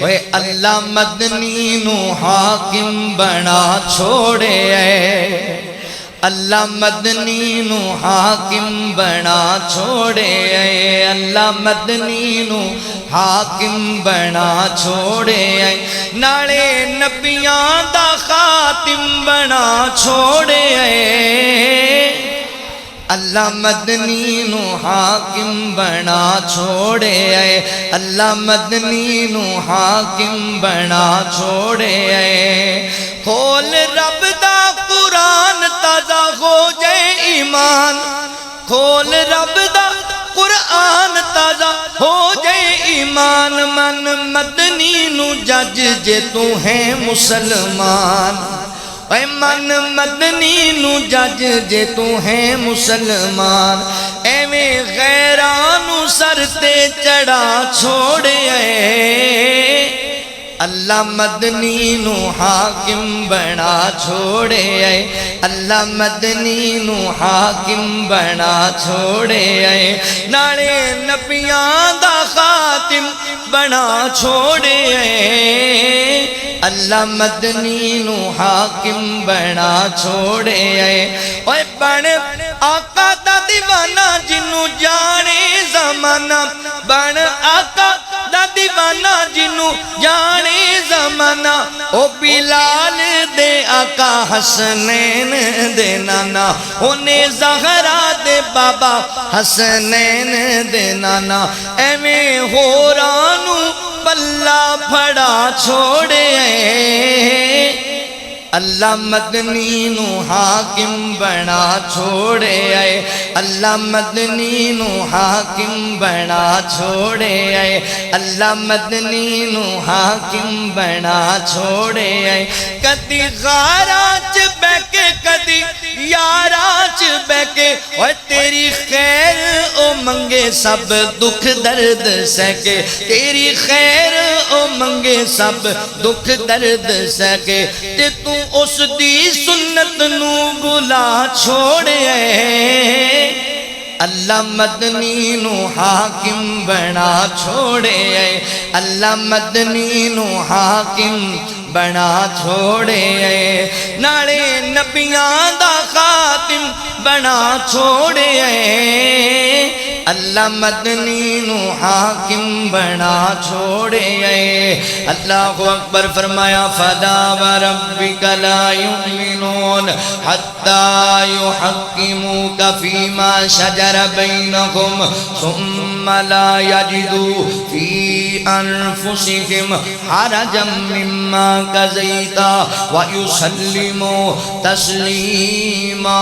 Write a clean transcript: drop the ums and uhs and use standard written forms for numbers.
اوے اللہ مدنی نو حاکم بنا چھوڑے اے اللہ مدنی نو حاکم بنا چھوڑے اے اللہ مدنی نو حاکم بنا چھوڑے اے نالے نبیاں دا خاتم بنا چھوڑے اے اللہ مدنی نو حاکم بنا چھوڑے اے اللہ مدنی نو حاکم بنا چھوڑے اے کھول رب دا قرآن تازہ ہو جائے ایمان کھول رب دا قرآن تازہ ہو جائے ایمان من مدنی نو جج جے تو ہے مسلمان اے من مدنی نو جج جے تو ہے مسلمان اے میں غیرانو سر تے چڑھا چھوڑے اے اللہ مدنی نو حاکم بنا چھوڑے اے اللہ مدنی نو حاکم بنا چھوڑے اے نالے نبیاں دا خاتم بنا چھوڑے اے اللہ مدنی نو حاکم بنا چھوڑے اے اوے بن آقا دا دیوانہ جنوں جانے زمانہ بن آقا دا دیوانہ جنوں جانے زمانہ او بلال دے آقا حسنین دے نانا اونے زہرا دے بابا حسنین دے نانا ایویں ہورانو بلا پھڑا چھوڑے اللہ مدنی نو حاکم بنا چھوڑے اے اللہ مدنی نو حاکم بنا چھوڑے اے اللہ مدنی نو حاکم بنا چھوڑے اے کدی غاراچ بیکے کدی یاراچ بیکے اور تیری خیر او منگے سب دکھ درد سکے تیری خیر او منگے سب دکھ درد سکے تے تو اس دی سنت نو بلا چھوڑے اللہ مدنی نو حاکم بنا چھوڑے اللہ مدنی نو حاکم بنا چھوڑے نالے نبیاں دا خاتم بنا چھوڑے اللہ مدنی نو حاکم بنا چھوڑے اللہ اکبر فرمایا فلا وربک لا یؤمنون حتی یحکموک فیما شجر بینہم ثم لا یجدوا فی انفسہم حرجا مما قضیت ویسلموا تسلیما